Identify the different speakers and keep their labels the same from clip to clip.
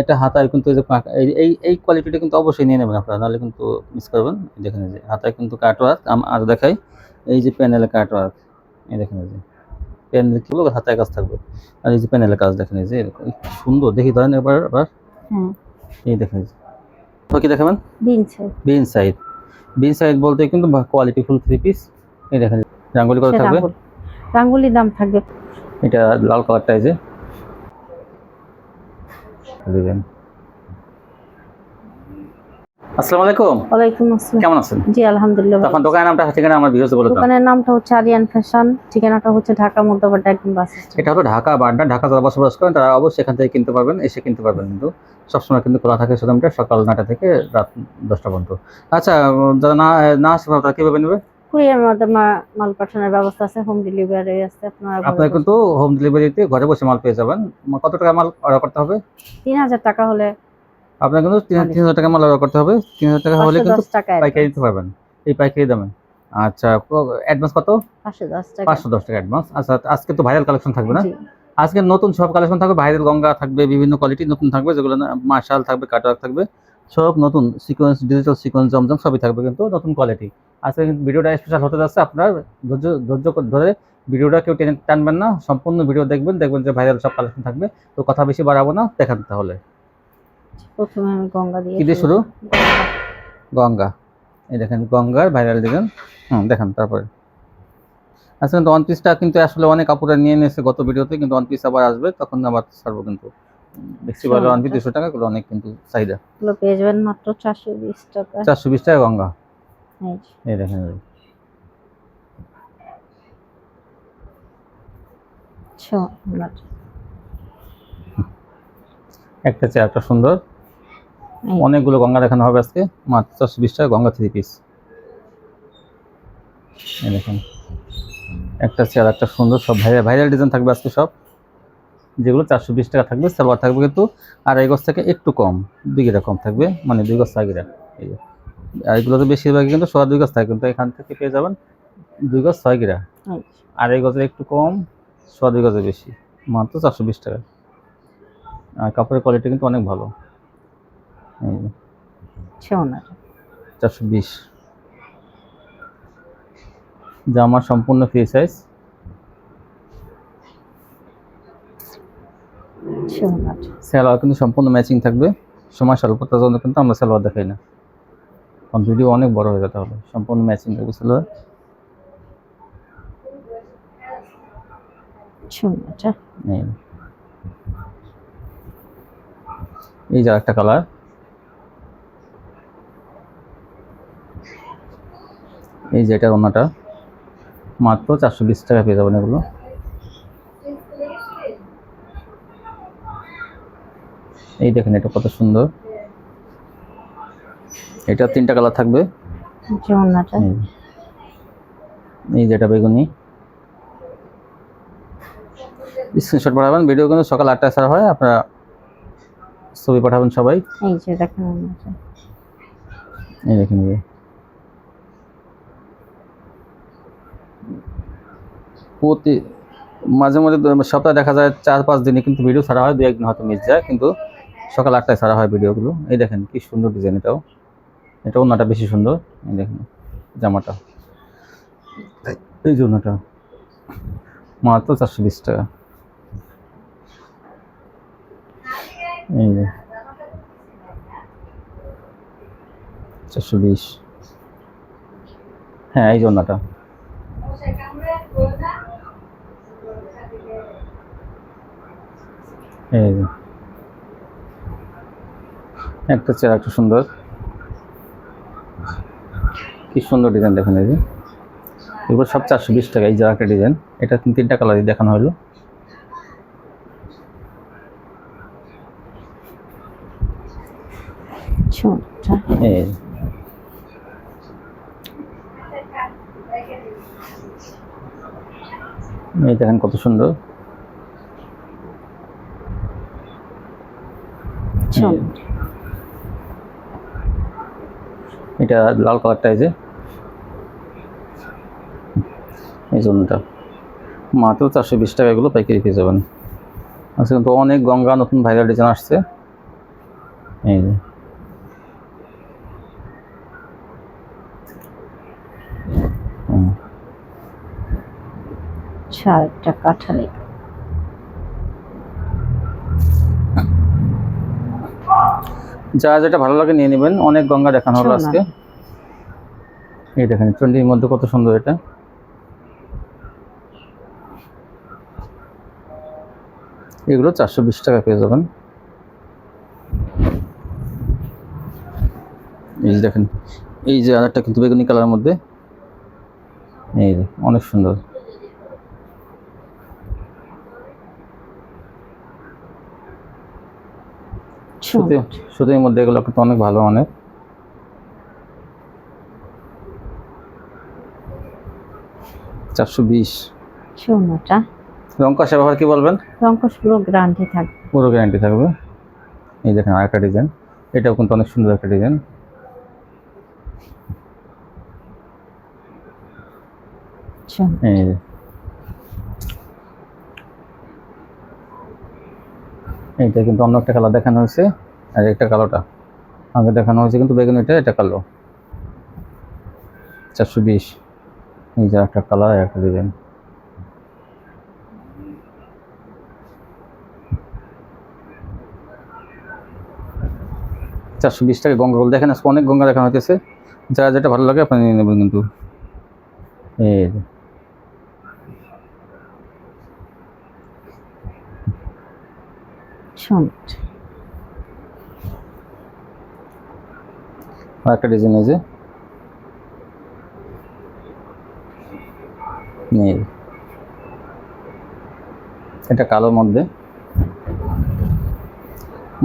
Speaker 1: এটা হাতায় কিন্তু এই কোয়ালিটিটা কিন্তু অবশ্যই নিয়ে নেবেন আপনারা, নাহলে কিন্তু মিস করবেন। দেখেন এই যে হাতায় কিন্তু কাটওয়ার্ক আর দেখাই, এই যে প্যানেলে কাটওয়ার্ক, এই দেখেন এই যে প্যানেল কি বলবো, হাতায় কাজ থাকবে। আর এই যে প্যানেলের কাজ দেখেন, এই যে এরকম সুন্দর, দেখি ধরেন এবার এই দেখেন তো কি দেখাবেন, বিন সাইড। বিন সাইড বলতে কিন্তু কোয়ালিটি ফুল 3 পিস। এই দেখেন রাঙ্গুলি করা থাকবে,
Speaker 2: রাঙ্গুলি দাম থাকবে।
Speaker 1: এটা লাল কালারটা এই যে দিবেন। আসসালামু আলাইকুম।
Speaker 2: ওয়ালাইকুম আসসালাম।
Speaker 1: কেমন আছেন?
Speaker 2: জি আলহামদুলিল্লাহ।
Speaker 1: তখন দোকানের নামটা ঠিকানা আমার ভিউয়ার্স বলে দাও।
Speaker 2: দোকানের নামটা হচ্ছে আরিয়ান ফ্যাশন, ঠিকানাটা হচ্ছে ঢাকা মধ্যবাড্ডা একদম বাস স্ট্যান্ড।
Speaker 1: এটা হলো ঢাকা বাড্ডা, ঢাকা যারা বসবাস করেন তারা অবশ্যই এখান থেকে কিনতে পারবেন, এসে কিনতে পারবেন। কিন্তু সবসময় কিন্তু খোলা থাকে শোরুমটা সকাল 9টা থেকে রাত 10টা পর্যন্ত। আচ্ছা, যারা না আসতে পারে তারা কিভাবে নেবে?
Speaker 2: কুরিয়ার মাধ্যমে মাল পাঠানোর ব্যবস্থা আছে, হোম ডেলিভারি আছে।
Speaker 1: আপনারা কিন্তু হোম ডেলিভারিতে ঘরে বসে মাল পেয়ে যাবেন। কত টাকা মাল অর্ডার করতে হবে?
Speaker 2: 3000 টাকা হলে
Speaker 1: আপনার কিন্তু 3000 টাকা মাল অর্ডার করতে হবে। 3000 টাকা হলে কিন্তু পাইকারি নিতে পারবেন, এই পাইকারি দামে। আচ্ছা, অ্যাডভান্স কত?
Speaker 2: 510 টাকা।
Speaker 1: 510 টাকা অ্যাডভান্স। আচ্ছা, আজকে তো ভাইরাল কালেকশন থাকবে না? আজকে নতুন সব কালেকশন থাকবে, ভাইরাল গঙ্গা থাকবে, বিভিন্ন কোয়ালিটি নতুন থাকবে, যেগুলো মার্শাল থাকবে, কাটওয়ার্ক থাকবে, সব নতুন সিকোয়েন্স, ডিজিটাল সিকোয়েন্স, জমজম সবই থাকবে, কিন্তু নতুন কোয়ালিটি। আজকে কিন্তু ভিডিওটা স্পেশাল হতে যাচ্ছে। আপনার ধৈর্য ধরে ভিডিওটা কেউ টেনে টানবেন না, সম্পূর্ণ ভিডিও দেখবেন যে ভাইরাল সব কালেকশন থাকবে। তো কথা বেশি বাড়াবো না, দেখান তাহলে।
Speaker 2: প্রথমে আমি গঙ্গা দিয়ে
Speaker 1: কি দিয়ে শুরু? গঙ্গা। এই দেখেন গঙ্গার ভাইরাল ডিজাইন। দেখান তারপরে। আচ্ছা, কিন্তু ওয়ান পিসটা কিন্তু আসলে অনেক কাপড়ে নিয়ে নিয়েছে গত ভিডিওতে, কিন্তু ওয়ান পিস আবার আসবে, তখন আবার ছাড়বো। কিন্তু দেখছি বলে ওয়ান পিস 200 টাকা করে, অনেক কিন্তু চাহিদা।
Speaker 2: এগুলো পেয়ে যাবেন মাত্র 420 টাকা।
Speaker 1: 420 টাকা গঙ্গা। এই দেখেন একটা চেয়ারটা সুন্দর, অনেকগুলো গঙ্গা দেখানো হবে আজকে। মাত্র 420 টাকা গঙ্গা 3 পিস। এই দেখেন একটা চেয়ার, একটা সুন্দর, সব ভাইরাল ডিজাইন থাকবে আজকে সব, যেগুলো 420 টাকা থাকবে। সালোয়ার থাকবে কিন্তু আড়াই গজ থেকে একটু কম, 2 গিরা কম থাকবে, মানে 2 গজ 6 গিরা। এই যে আর এগুলো তো বেশিরভাগই কিন্তু 2.5 গজ থাকে, কিন্তু এখান থেকে পেয়ে যাবেন 2 গজ 6 গিরা, আড়াই গজের একটু কম, 2.5 গজের বেশি, মাত্র 420 টাকা। আর কাপড়ের কোয়ালিটি কিন্তু অনেক ভালো। এই যে 420। জামা সম্পূর্ণ ফ্রি সাইজ। সালোয়ার কিন্তু সম্পূর্ণ ম্যাচিং থাকবে। সময় স্বল্পতার জন্য কিন্তু আমরা সালোয়ার দেখাই না, কারণ ভিডিও অনেক বড় হয়ে যেতে হবে। সম্পূর্ণ ম্যাচিং থাকবে সালোয়ার। এই যে একটা কালার, এই যে এটা ওনাটা, মাত্র 420 টাকা পেয়ে যাবেন এগুলো। এই দেখেন এটা কত সুন্দর, এটা 3টা কালার থাকবে। এই যে এটা বেগুনি। স্ক্রিনশট পাঠাবেন, ভিডিও কিন্তু সকাল 8টায় ছাড়া হয়, আপনারা ছবি পাঠাবেন সবাই।
Speaker 2: এই যে দেখেন,
Speaker 1: এই দেখেন প্রতি মাঝে মাঝে সপ্তাহে দেখা যায় 4-5 দিনে কিন্তু ভিডিও ছাড়া হয়, 2-1 দিন হয়তো মিস যায়, কিন্তু সকাল 8টায় ছাড়া হয় ভিডিওগুলো। এই দেখেন কি সুন্দর ডিজাইন, এটা ওনাটা বেশি সুন্দর। এই দেখেন জামাটা, এই যে ওনাটা, মাত্র 420 টাকা। এই যে 420। হ্যাঁ, এই যে ওনাটা, এই যে একটা চেয়ার, একটা সুন্দর, কি সুন্দর ডিজাইন দেখেন। এই যে এগুলো সব 420 টাকা। এই যে একটা ডিজাইন, এটা 3টা কালারই দেখানো হলো। এই দেখেন কত সুন্দর, এটা লাল কালারটা, এই জন্যটা মাত্র 420 টাকা, এগুলো পাইকারি পেয়ে যাবেন। আজকে কিন্তু অনেক গঙ্গা নতুন ভাইরাল ডিজাইন আসছে। এই যে
Speaker 2: আচ্ছা, একটা কাঠালি।
Speaker 1: যা যেটা ভালো লাগে নিয়ে নেবেন। অনেক গঙ্গা দেখানো হলো আজকে। এই দেখেন ট্রেন্ডির মধ্যে কত সুন্দর এটা। এগুলো 420 টাকা পেয়ে যাবেন। এই যে দেখেন, এই যে আরেকটা কিন্তু বেগুনি কালারের মধ্যে, এই যে অনেক সুন্দর। সুতির মধ্যে এগুলো কিন্তু অনেক ভালো, অনেক। $420।
Speaker 2: সোনাটা
Speaker 1: রং কষা ব্যবহার কি বলবেন?
Speaker 2: রংকশ পুরো গ্যারান্টি থাকবে।
Speaker 1: পুরো গ্যারান্টি থাকবে। এই দেখেন আরেকটা ডিজাইন, এটাও কিন্তু অনেক সুন্দর একটা ডিজাইন। এই যে এইটা কিন্তু অন্য একটা কালার দেখানো হয়েছে, আর একটা কালোটা আগে দেখানো হয়েছে কিন্তু বেগুনিটা, এটা কালো। 420। এই যে একটা কালার, একটা ডিজাইন। $420 গঙ্গাগুলো দেখেন, আজকে অনেক গঙ্গা দেখানো হইতেছে। যারা যেটা ভালো লাগে আপনি নিয়ে নেবেন কিন্তু। এই যে একটা ডিজাইন, এই যে এটা কালোর মধ্যে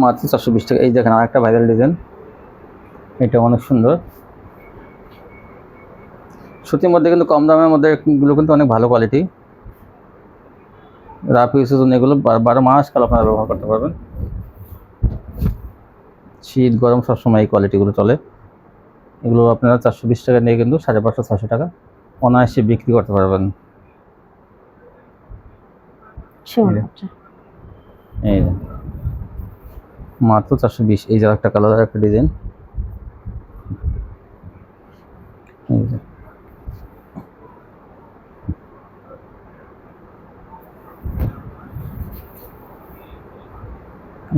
Speaker 1: মাত্র 420 টাকা। এই দেখেন আরেকটা ভাইরাল ডিজাইন, এটা অনেক সুন্দর। সুতির মধ্যে কিন্তু কম দামের মধ্যে এগুলো কিন্তু অনেক ভালো কোয়ালিটি। রাফ ইউজের জন্য এগুলো 12 মাস কাল আপনারা ব্যবহার করতে পারবেন। শীত গরম সবসময় এই কোয়ালিটিগুলো চলে। এগুলো আপনারা 420 টাকা নিয়ে কিন্তু 550-600 টাকা অনায়াসে বিক্রি করতে পারবেন। এই মাত্র 420। এই যে একটা কালার, একটা ডিজাইন। এই যে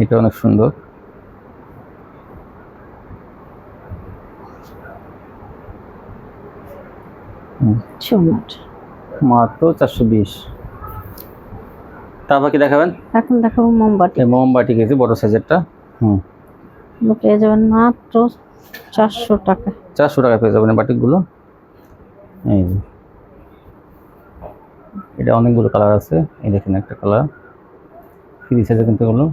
Speaker 1: এটা অনেক সুন্দর। মাত্র 420। তারপর কি দেখাবেন?
Speaker 2: এখন দেখাবো মোমবাতি।
Speaker 1: মোমবাতি কেজি বড় সাইজেরটা।
Speaker 2: পেয়ে যাবেন মাত্র 400 টাকা।
Speaker 1: 400 টাকা পেয়ে যাবেন বাটিকগুলো। এই যে এটা অনেকগুলো কালার আছে। এই দেখেন একটা কালার, ফ্রি সাইজে কিন্তু এগুলো।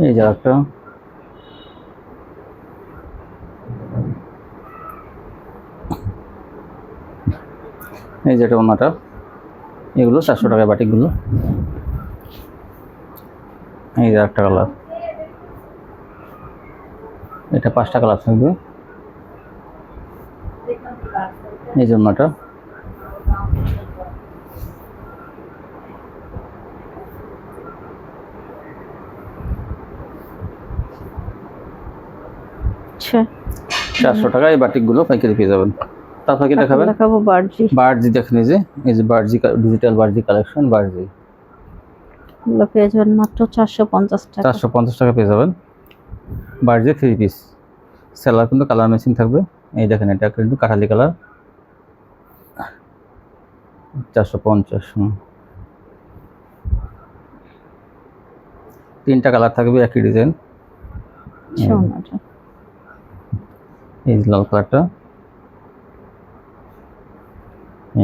Speaker 1: এই যে একটা, এই যে এটা ওনাটা। এগুলো 400 টাকায় বাটিকগুলো। এই যে একটা কালার, এটা 5টা কালার থাকবে। এই যে ওনাটা।
Speaker 2: আচ্ছা,
Speaker 1: 400 টাকায় এই বাটিকগুলো পাইকারি পেয়ে যাবেন। তারপর কি দেখাবেন?
Speaker 2: দেখাবো বার্জি।
Speaker 1: বার্জি দেখেন, এই যে বার্জি ডিজিটাল বার্জি কালেকশন। বার্জি
Speaker 2: এগুলো পেয়ে যাবেন মাত্র 450 টাকা।
Speaker 1: 450 টাকা পেয়ে যাবেন। বার্জি 3 পিস। সেলার কিন্তু কালার ম্যাচিং থাকবে। এই দেখেন এটা কিন্তু কাঠালি কালার, 450। 3টা কালার থাকবে, একই ডিজাইন। এই লাল কালারটা,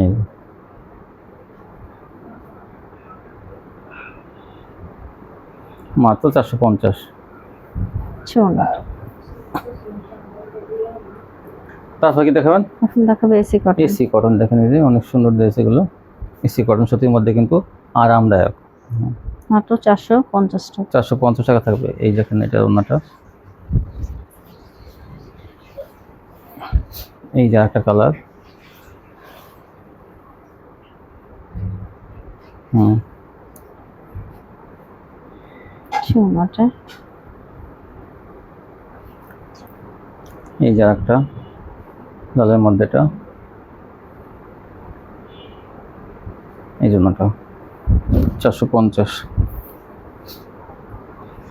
Speaker 1: এই মাত্র 450। তারপর কি দেখাবেন?
Speaker 2: এখন দেখাবো এসি কটন।
Speaker 1: এসি কটন দেখেন, এই যে অনেক সুন্দর ড্রেস এগুলো। এসি কটন সুতির মধ্যে কিন্তু আরামদায়ক।
Speaker 2: মাত্র 450 টাকা।
Speaker 1: 450 টাকা থাকবে। এই দেখেন এটা ওনাটা। এই যে একটা কালার। হুম,
Speaker 2: ঝুমটা
Speaker 1: এই যে একটা লালের মধ্যে এটা, এই জন্যটা 450।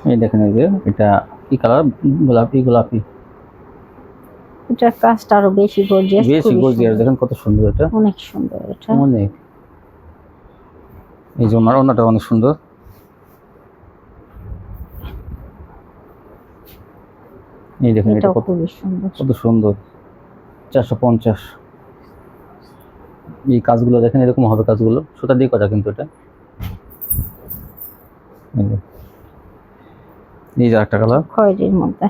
Speaker 1: এই দেখেন এই যে এটা কি কালার, গোলাপি গোলাপি,
Speaker 2: এটার কাজটা আরো বেশি গর্জিয়াস,
Speaker 1: বেশি
Speaker 2: খুবই
Speaker 1: গর্জিয়াস।
Speaker 2: সুন্দর,
Speaker 1: দেখেন কত সুন্দর এটা,
Speaker 2: অনেক সুন্দর এটা।
Speaker 1: অনেক। এই যে ওনাটা অনেক সুন্দর। এই দেখেন এটা
Speaker 2: এটাও
Speaker 1: কত
Speaker 2: খুবই সুন্দর।
Speaker 1: কত সুন্দর, 450। এই কাজগুলো দেখেন এরকম হবে, কাজগুলো সুতা দিয়ে করা কিন্তু এটা। এই যে, এই যে একটা কালার,
Speaker 2: খয়েরির মধ্যে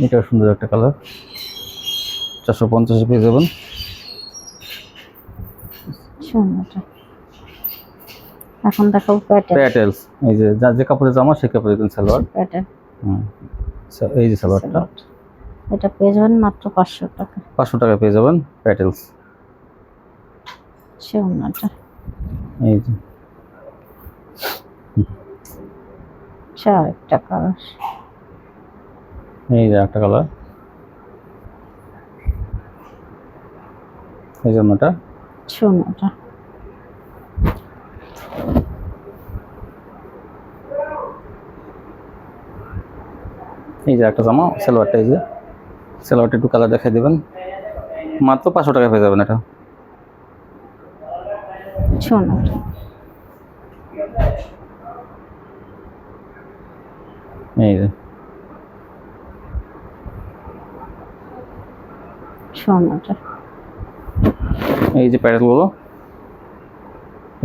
Speaker 1: এটাও সুন্দর একটা কালার, 450 পেয়ে যাবেন।
Speaker 2: সুন্দরটা। এখন দেখাবো প্যাটার্ন।
Speaker 1: প্যাটেলস, এই যে যার যে কাপড়ের জামা সেই কাপড়ের কিন্তু সালোয়ার।
Speaker 2: প্যাটার্ন
Speaker 1: হুম, এই যে সালোয়ারটা
Speaker 2: এটা পেয়ে যাবেন মাত্র 500 টাকা।
Speaker 1: 500 টাকা পেয়ে যাবেন প্যাটেলস।
Speaker 2: সুন্দরটা।
Speaker 1: এই যে
Speaker 2: একটা কালার,
Speaker 1: এই যে একটা কালার, এই জন্যটা।
Speaker 2: সুন্দরটা।
Speaker 1: এই যে একটা জামা সালোয়ারটা, এই যে সালোয়ারটা একটু কালার দেখাই দেবেন, মাত্র 500 টাকা পেয়ে যাবেন এটা।
Speaker 2: সুন্দরটা।
Speaker 1: এই যে
Speaker 2: সুন্দরটা।
Speaker 1: এই যে প্যাটেলগুলো,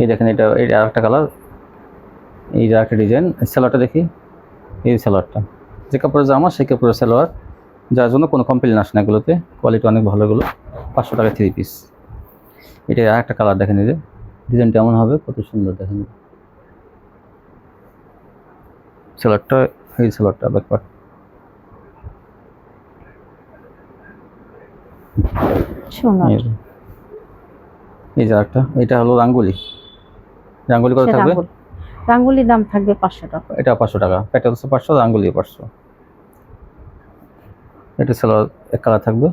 Speaker 1: এই দেখেন এটা, এই আরেকটা কালার, এই যে একটা ডিজাইন। সালোয়ারটা দেখি, এই সালোয়ারটা যে কাপড়ের জামা সেই কাপড়ের সালোয়ার, যার জন্য কোনো কমপ্লেন আসে না, এগুলোতে কোয়ালিটি অনেক ভালো। এগুলো 500 টাকা 3 পিস। এটা আর একটা কালার দেখেন, এই যে ডিজাইনটা এমন হবে, কত সুন্দর দেখেন সালোয়ারটা। এই সালোয়ারটা ব্যাকপার্ট,
Speaker 2: সুন্দর।
Speaker 1: এই যে একটা, এটা হলো রাঙ্গুলি। রাঙ্গুলি কত থাকবে?
Speaker 2: রাঙ্গুলির দাম থাকবে 500 টাকা।
Speaker 1: এটা 500 টাকা, প্যাটেলস 500, রাঙ্গুলি 500। এটা সালোয়ার এক কালার থাকবে।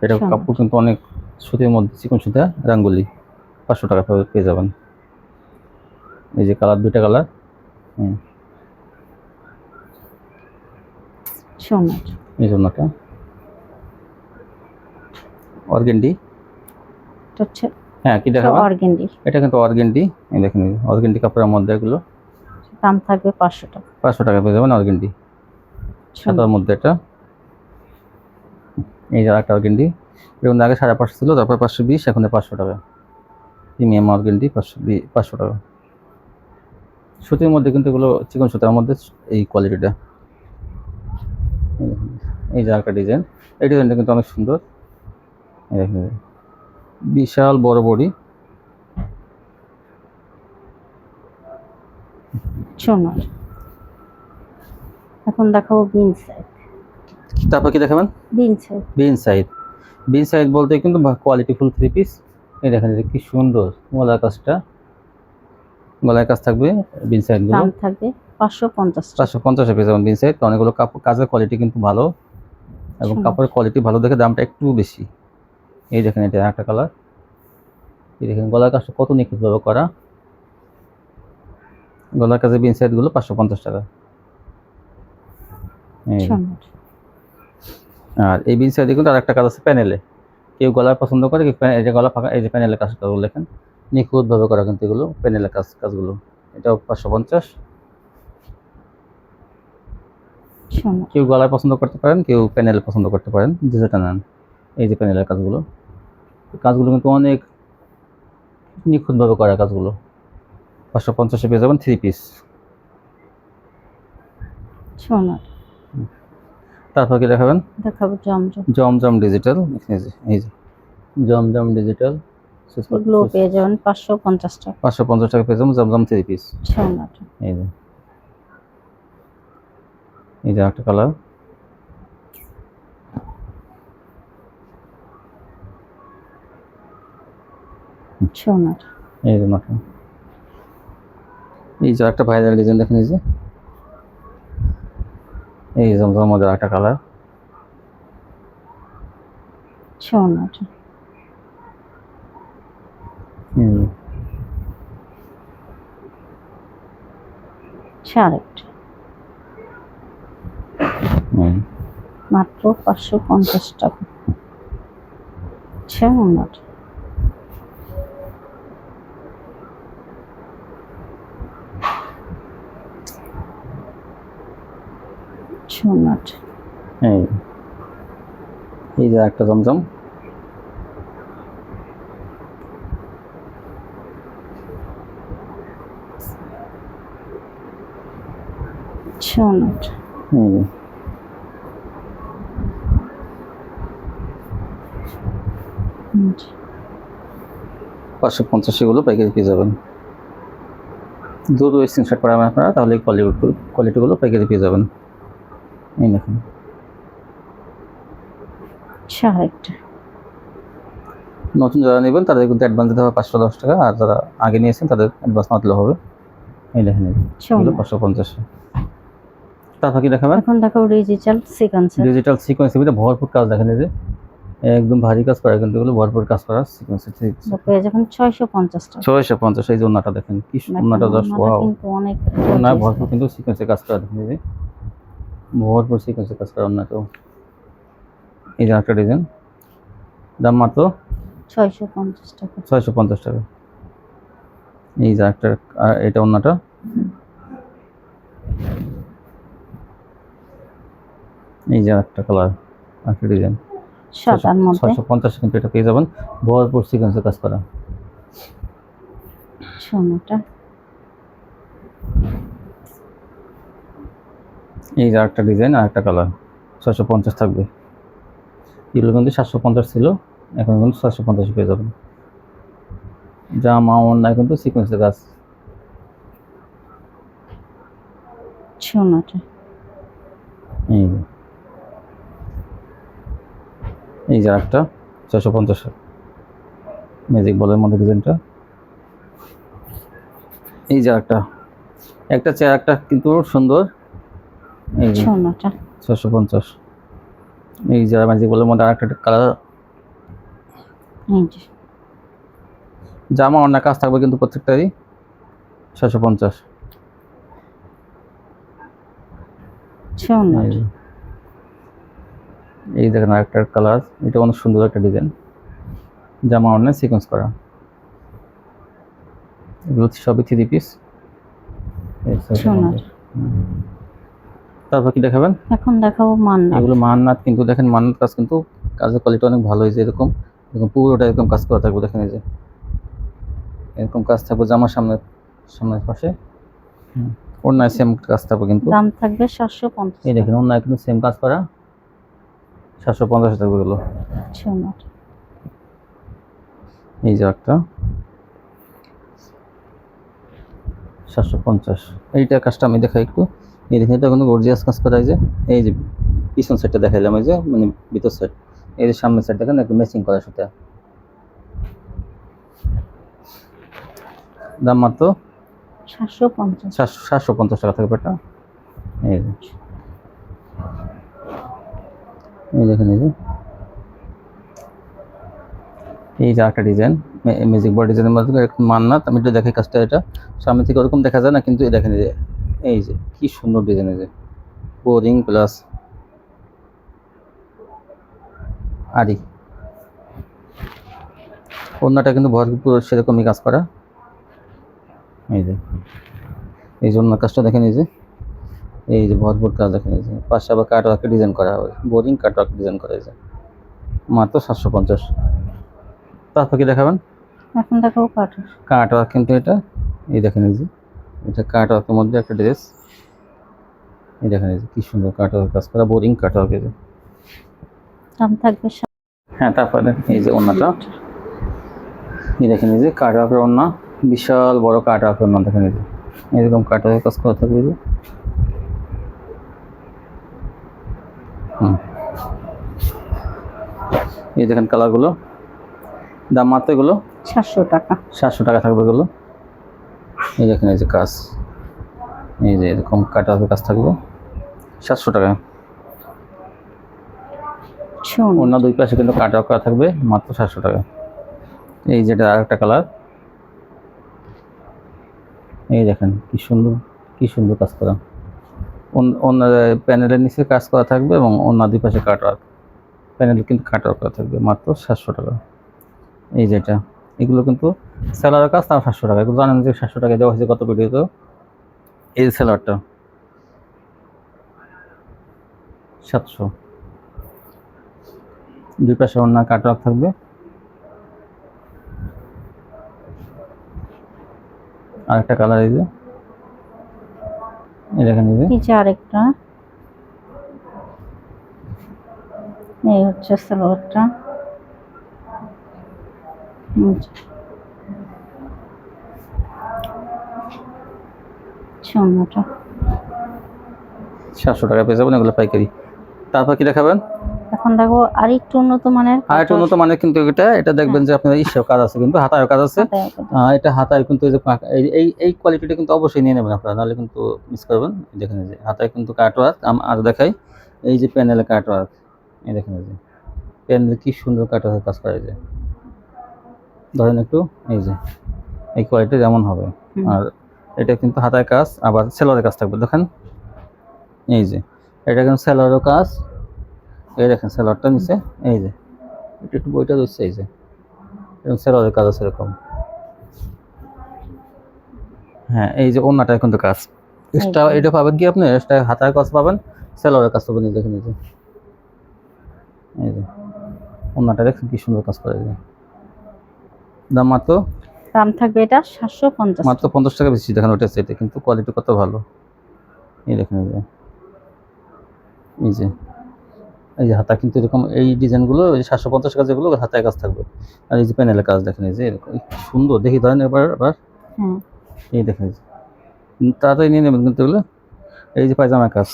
Speaker 1: এটা কাপড় কিন্তু অনেক সুতির মধ্যে, চিকন সুতা, রাঙ্গুলি 500 টাকা পেয়ে যাবেন। এই যে কালার, দুইটা কালার।
Speaker 2: সুন্দর।
Speaker 1: এই জন্যটা অর্গেন্ডি,
Speaker 2: হচ্ছে
Speaker 1: হ্যাঁ কি দেখাবেন?
Speaker 2: অর্গেন্ডি।
Speaker 1: এটা কিন্তু অর্গেন্ডি, এই দেখেন অর্গেন্ডি কাপড়ের মধ্যে এগুলো,
Speaker 2: দাম থাকবে 500 টাকা।
Speaker 1: 500 টাকা পেয়ে যাবেন অর্গেন্ডি সাদার মধ্যে এটা। এই যে একটা অর্গেন্ডি, এরকম আগে 550 ছিল, তারপর 520, এখন 500 টাকা। প্রিমিয়াম অর্গেন্ডি 500 টাকা। সুতির মধ্যে কিন্তু এগুলো চিকন সুতার মধ্যে এই কোয়ালিটিটা। এই যে একটা ডিজাইন, এই ডিজাইনটা কিন্তু অনেক সুন্দর। এই দেখেন বিশাল বড় বডি।
Speaker 2: সুন্দর। এখন দেখাবো বিন সাইড।
Speaker 1: তারপর কি দেখাবেন?
Speaker 2: বিন সাইড।
Speaker 1: বিন সাইড, বিন সাইড বলতে কিন্তু কোয়ালিটি ফুল 3 পিস। এই দেখেন কি সুন্দর গলার কাজটা, গলার কাজ থাকবে। বিন সাইড গুলো
Speaker 2: দাম থাকবে 550 টাকা।
Speaker 1: 550 পেয়ে যাবেন বিন সাইড। অনেকগুলো কাপড়, কাজের কোয়ালিটি কিন্তু ভালো, এবং কাপড়ের কোয়ালিটি ভালো দেখে দামটা একটু বেশি। এই দেখেন এটা একটা কালার, এই দেখেন গলার কাজটা কত নিখুঁতভাবে করা। গলার কাজের বিন সাইড গুলো 550 টাকা। আর এই বিন সাইডে কিন্তু আরেকটা কাজ আছে প্যানেলে, কেউ গলার পছন্দ করে, এই যে গলা ফাঁকা, এই যে প্যানেলের কাজগুলো দেখেন নিখুঁতভাবে করা কিন্তু এগুলো প্যানেলের কাজগুলো। এটাও 550। কেউ গলায় পছন্দ করতে পারেন, কেউ প্যানেল পছন্দ করতে পারেন, যে যেটা নেন। এই যে প্যানেলের কাজগুলো, কাজগুলো কিন্তু অনেক নিখুঁতভাবে করা কাজগুলো। 550 পেয়ে যাবেন 3 পিস। তারপর কি দেখাবেন?
Speaker 2: দেখাবো জমজম।
Speaker 1: জমজম ডিজিটাল, এই যে জমজম ডিজিটাল,
Speaker 2: এগুলো পেয়ে যাবেন 550 টাকা।
Speaker 1: 550 টাকা পেয়ে যাবেন জমজম 3 পিস। এই যে, এই যে একটা কালার,
Speaker 2: সোনার
Speaker 1: এই যে ওনাটা, এই যে একটা ভাইরাল ডিজাইন দেখেন, এই যে এই জমজম মধ্যে একটা কালার,
Speaker 2: সোনার শার্ট মাত্র 550 টাকা। সোনার সোনার
Speaker 1: এই এই যে একটা জমজম,
Speaker 2: সোনার
Speaker 1: এই যে 550 এগুলো পাইকারি পেয়ে যাবেন। দ্রুত স্ক্রিনশট করাবেন আপনারা, তাহলে কোয়ালিটিগুলো পাইকারি পেয়ে যাবেন। এই দেখুন
Speaker 2: শার্ট
Speaker 1: নতুন যারা নেবেন তাদের কিন্তু অ্যাডভান্স দিতে হবে 510 টাকা, আর যারা আগে নিয়েছেন তাদের অ্যাডভান্স না দিলে হবে। এই দেখেন এগুলো 550। তারপর কি দেখাবেন?
Speaker 2: এখন দেখো ডিজিটাল সিকোয়েন্স।
Speaker 1: ডিজিটাল সিকোয়েন্সের ভিতরে ভরপুর কাজ দেখেন, এই যে একদম ভারী কাজ করা, কিন্তু এগুলো ভরপুর কাজ করা সিকোয়েন্সের।
Speaker 2: পেয়ে যাবেন 650 টাকা।
Speaker 1: 650। এই যে ওন্নাটা দেখেন, কি ওন্নাটা জাস্ট ওয়াও,
Speaker 2: কিন্তু অনেক
Speaker 1: ওন্না ভরপুর কিন্তু সিকোয়েন্সের কাজ করা দেখেন, এই যে ভরপুর সিকোয়েন্সের কাজ করা ওন্না। তো এই যে একটা ডিজাইন, দাম মাত্র
Speaker 2: 650 টাকা।
Speaker 1: 650 টাকা। এই যে একটা, এটা ওন্নাটা, এই যে একটা কালার, একটা ডিজাইন,
Speaker 2: সাদার মধ্যে
Speaker 1: 650 কিন্তু এটা পেয়ে যাবেন ভরপুর সিকোয়েন্সের কাজ করা।
Speaker 2: সোনাটা
Speaker 1: এই যে একটা ডিজাইন আর একটা কালার, 650 থাকবে। এগুলো কিন্তু 750 ছিল, এখন কিন্তু 750 পেয়ে যাবেন। জামা ওন্নায় কিন্তু সিকোয়েন্সের কাজ।
Speaker 2: সোনাটা
Speaker 1: এই যে এই যে একটা 650 ম্যাজিক বলের মধ্যে ডিজাইনটা। এই যে একটা চেয়ার, একটা কিন্তু সুন্দর, এই যে
Speaker 2: সোনাটা
Speaker 1: 650। এই যে ম্যাজিক বলের মধ্যে আরেকটা কালার।
Speaker 2: এই যে
Speaker 1: জামা অন্য কাজ থাকবে কিন্তু প্রত্যেকটারই 650।
Speaker 2: সোনাটা
Speaker 1: এই দেখেন আরেকটা কালার, এটা অনেক সুন্দর একটা ডিজাইন, জামা অন্য সিকোয়েন্স করা। এগুলো সবই 3 পিস।
Speaker 2: সোনার
Speaker 1: তারপর কি দেখাবেন?
Speaker 2: এখন দেখাবো মান্নাত।
Speaker 1: এগুলো মান্নাত, কিন্তু দেখেন মান্নাত কাজ কিন্তু কাজের কোয়ালিটি অনেক ভালো হয়েছে। এরকম পুরোটা এরকম কাজ করা থাকবে, দেখেন এই যে এরকম কাজ থাকবে জামার সামনের পাশে, অন্যায় সেম কাজ থাকবে কিন্তু
Speaker 2: দাম থাকবে 750।
Speaker 1: এই দেখেন অন্যায় কিন্তু সেম কাজ করা, 750 থাকবে এগুলো।
Speaker 2: সোনার
Speaker 1: এই যে একটা 750, এইটার কাজটা আমি দেখাই একটু। এই দেখেন এটা কিন্তু গর্জিয়াস কাজ করা। এই যে পিছন সাইডটা দেখাইলাম, এই যে মানে ভিতর সাইড, এই যে সামনের সাইড দেখেন একটু ম্যাচিং করা সেটা। দাম মাত্র
Speaker 2: 750।
Speaker 1: 750 টাকা থাকবে এটা। এই যে এই দেখেন, এই যে একটা ডিজাইন ম্যাজিক বডি ডিজাইনের মধ্যে মান্নাত। আমি একটু দেখাই কাজটা, এটা সামনে থেকে ওরকম দেখা যায় না, কিন্তু এই দেখেন এই যে কি সুন্দর ডিজাইন, এই যে বোরিং প্লাস আরি, ওন্নাটা কিন্তু ভরপুর সেরকমই কাজ করা। এই জন্য কাজটা দেখেন, এই যে ভরপুর কাজ দেখেন, এই যে পাশে আবার কাটওয়ার্কের ডিজাইন করা হবে, বোরিং কাটওয়ার্ক ডিজাইন করা হয়েছে, মাত্র 750। তারপর কি দেখাবেন?
Speaker 2: এখন দেখাবো
Speaker 1: কাটওয়ার্ক, কিন্তু এটা এই দেখেন, এই যে এটা কাটওয়ার্কের মধ্যে একটা ড্রেস, এই দেখেন এই যে কি সুন্দর কাটওয়ার্ক কাজ করা, বোরিং কাটওয়ার্ক। এই যে
Speaker 2: দাম থাকবে
Speaker 1: হ্যাঁ। তারপর দেখেন এই যে ওন্নাটা, এই দেখেন এই যে কাটওয়ার্কের ওন্না, বিশাল বড় কাটওয়ার্কের ওন্না, দেখেন এই যে এরকম কাটওয়ার্ক কাজ করা থাকবে। এই দেখেন কালারগুলো, দাম মাত্র এগুলো
Speaker 2: 700 টাকা।
Speaker 1: 700 টাকা থাকবে এগুলো। এই দেখেন এই যে কাজ, এই যে এরকম কাটার কাজ থাকবে 700 টাকা।
Speaker 2: শোন
Speaker 1: অন্য দুই পাশে কিন্তু কাটা করা থাকবে মাত্র 700 টাকা। এই যেটা আরেকটা কালার, এই দেখেন কি সুন্দর কাজ করা। অন্য প্যানেলের নিচে কাজ করা থাকবে এবং অন্য দুই পাশে কাটওয়ার্ক, প্যানেল কিন্তু কাটওয়ার্ক করা থাকবে মাত্র 700 টাকা। এই যেটা এগুলো কিন্তু সেলারের কাজ, তাও 700 টাকা। এগুলো জানেন যে 700 টাকা দেওয়া হয়েছে কত ভিডিওতে। এই সেলারটা 700, দুই পাশে অন্য কাটওয়ার্ক থাকবে। আরেকটা কালার এই যে, এই দেখেন এই যে
Speaker 2: এই যে আরেকটা, এই হচ্ছে সালোয়ারটা। সোনাটা
Speaker 1: 700 টাকা পেয়ে যাবেন এগুলো পাইকারি। তারপর কি দেখাবেন?
Speaker 2: এখন দেখো আর একটু উন্নত মানের
Speaker 1: আর একটু উন্নত মানের, কিন্তু এটা দেখবেন যে আপনার ইসেও কাজ আছে, কিন্তু হাতায়ও কাজ আছে।
Speaker 2: হাতায় কাজ।
Speaker 1: এটা হাতায় কিন্তু এই যে এই কোয়ালিটিটা কিন্তু অবশ্যই নিয়ে নেবেন আপনারা, নাহলে কিন্তু মিস করবেন। দেখেন এই যে হাতায় কিন্তু কাটওয়ার্ক। আর দেখাই এই যে প্যানেলে কাটওয়ার্ক, এই দেখেন এই যে প্যানেলে কি সুন্দর কাটওয়ার্ক কাজ করা যায়। ধরেন একটু এই যে এই কোয়ালিটি যেমন হবে। আর এটা কিন্তু হাতায় কাজ, আবার সেলোয়ারের কাজ থাকবে। দেখেন এই যে এটা কিন্তু সেলোয়ারের কাজ। এই দেখেন সেলোয়ারটা নিচে, এই যে একটু বইটা দিচ্ছে, এই যে এরকম সেলোয়ারের কাজ আছে এরকম। হ্যাঁ, এই যে ওন্নাটায় কিন্তু কাজ এক্সট্রা, এটা পাবেন কি আপনি এক্সট্রা হাতায় কাজ পাবেন, সেলোয়ারের কাজ পাবেন। এই দেখেন এই যে ওন্নাটা দেখেন কি সুন্দর কাজ করে। দাম মাত্র,
Speaker 2: দাম থাকবে এটা 750
Speaker 1: মাত্র 50 টাকা বেশি। দেখেন ওটা সেটা কিন্তু কোয়ালিটি কত ভালো। এই দেখেন এই যে হাতা কিন্তু এরকম, এই ডিজাইনগুলো ওই 750 টাকা যেগুলো হাতায় কাজ থাকবে। আর এই যে প্যানেলের কাজ দেখেন এই যে এরকম সুন্দর। দেখি ধরেন আবার এই দেখেন তাড়াতাড়ি নিয়ে নেবেন কিন্তু এগুলো। এই যে পায়জামার কাজ,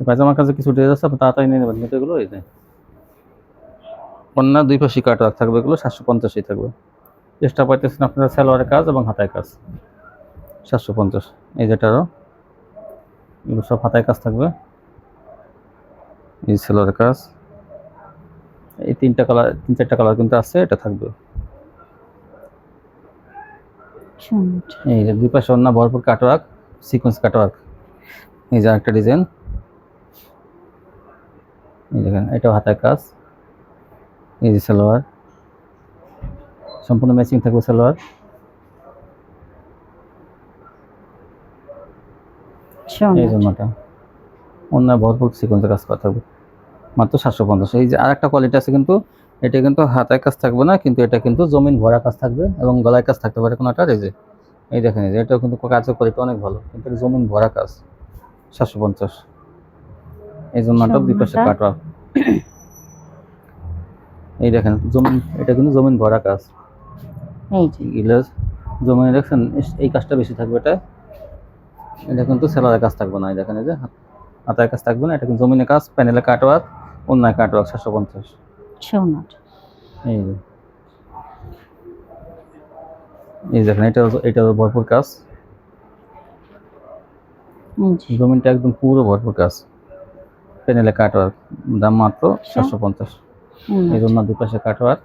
Speaker 1: পায়জামার কাজে কিছু ড্রেস আছে, আপনি তাড়াতাড়ি নিয়ে নেবেন কিন্তু এগুলো। এই যে অন্য দুই পাশে কাটওয়ার্ক থাকবে, এগুলো 750 থাকবে। চেষ্টা পাইতেছেন আপনারা সালোয়ারের কাজ এবং হাতায় কাজ 750। এই যেটারও এগুলো সব হাতায় কাজ থাকবে। এই সালোয়ারের কাজ, এই তিন চারটা কালার কিন্তু আছে, এটা থাকবে। এই যে দুই পাশে অন্য ভরপুর কাটওয়ার্ক, সিকোয়েন্স কাটওয়ার্ক। এই যে একটা ডিজাইন, এই দেখেন এটাও হাতায় কাজ। এই যে সালোয়ার সম্পূর্ণ ম্যাচিং থাকবে সালোয়ার। এই জন্যটা অন্য ভরপুর সিকোয়েন্সের কাজ করা থাকবে মাত্র 750। এই যে আরেকটা কোয়ালিটি আছে, কিন্তু এটা কিন্তু হাতায় কাজ থাকবে না, কিন্তু এটা কিন্তু জমিন ভরা কাজ থাকবে এবং গলায় কাজ থাকতে পারে কোনোটার। এই যে এই দেখেন এই যে এটাও কিন্তু কাজের কোয়ালিটি অনেক ভালো, কিন্তু জমিন ভরা কাজ 750। এই জন্যটা দুই পাশে কাটওয়ার্ক। এই দেখেন জমিন, এটা কিন্তু জমিন ভরা কাজ।
Speaker 2: এই যে
Speaker 1: গিলাস জমিনে দেখছেন এই কাজটা বেশি থাকবে। এটা কিন্তু সেলারের কাজ থাকবে না। এই দেখেন এই যে হাতায় কাজ থাকবে না, এটা কিন্তু জমিনে কাজ, প্যানেলে কাটওয়ার্ক, অন্যায় কাটওয়ার্ক 750। এই দেখেন এটা ভরপুর কাজ, জমিনটা একদম পুরো ভরপুর কাজ, প্যানেলে কাটওয়ার্ক। দাম মাত্র 750। এই জন্য দুই পাশে কাটওয়ার্ক।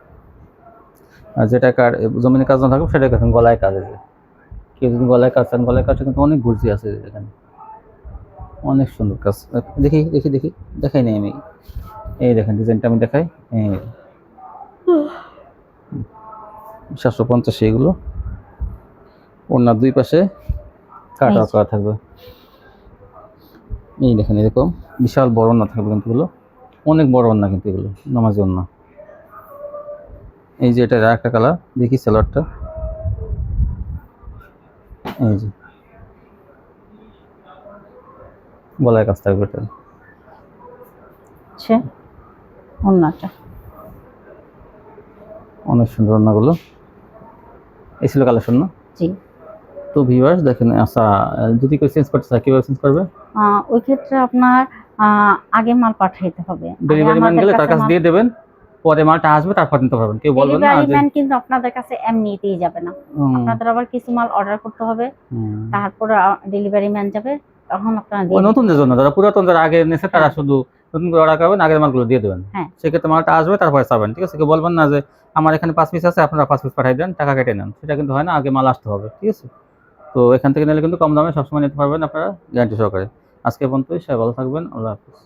Speaker 1: আর যেটা জমিনে কাজ না থাকবে সেটা দেখেন গলায় কাজ আছে। কেউ যদি গলায় কাজ চান, গলায় কাজটা কিন্তু অনেক ঘুরছি আছে। এখানে অনেক সুন্দর কাজ। দেখি দেখাই নাই আমি। এই দেখেন ডিজাইনটা আমি দেখাই। 750 এগুলো। অন্য দুই পাশে কাটওয়ার্ক করা থাকবে। এই দেখেন এরকম বিশাল বড় ওন্না থাকবে, কিন্তু এগুলো অনেক বড় ওন্না, কিন্তু এগুলো নামাজি ওন্না। এই যে এটা আরেকটা কালার, দেখি সালোয়ারটা। এই যে গলায় কাজ থাকবে, এটা
Speaker 2: ওন্নাটা
Speaker 1: অনেক সুন্দর। ওন্নাগুলো এই ছিল কালেকশন না?
Speaker 2: জি।
Speaker 1: তো ভিউয়ার্স দেখেন, আচ্ছা যদি কেউ চেঞ্জ করতে চায় কিভাবে চেঞ্জ করবে?
Speaker 2: ওই ক্ষেত্রে আপনার আগে মাল পাঠাইতে হবে।
Speaker 1: ডেলিভারি ম্যান গেলে তার কাছে দিয়ে দেবেন, পরে মালটা আসবে তারপর নিতে পারবেন, কেউ বলবেন না
Speaker 2: ডেলিভারি
Speaker 1: যে
Speaker 2: ম্যান কিন্তু আপনাদের কাছে এমনিতেই যাবে না, আপনাদের আবার কিছু মাল অর্ডার করতে হবে, তারপর ডেলিভারি ম্যান যাবে, তখন আপনারা দিয়ে দিবেন।
Speaker 1: নতুনদের জন্য, যারা পুরাতন যারা আগে নিয়েছে তারা
Speaker 2: হ্যাঁ।
Speaker 1: শুধু নতুন করে অর্ডার করবেন, আগের মালগুলো দিয়ে দেবেন।
Speaker 2: হ্যাঁ।
Speaker 1: সেক্ষেত্রে মালটা আসবে তারপরে চাবেন, ঠিক আছে? কেউ বলবেন না যে আমার এখানে 5 পিস আছে আপনারা 5 পিস পাঠিয়ে দেন, টাকা কেটে নেন, সেটা কিন্তু হয় না, আগে মাল আসতে হবে, ঠিক আছে? তো এখান থেকে নিলে কিন্তু কম দামে সবসময় নিতে পারবেন আপনারা, গ্যারান্টি সহকারে। আজকে পর্যন্তই, সবাই ভালো থাকবেন, আল্লাহ হাফিজ।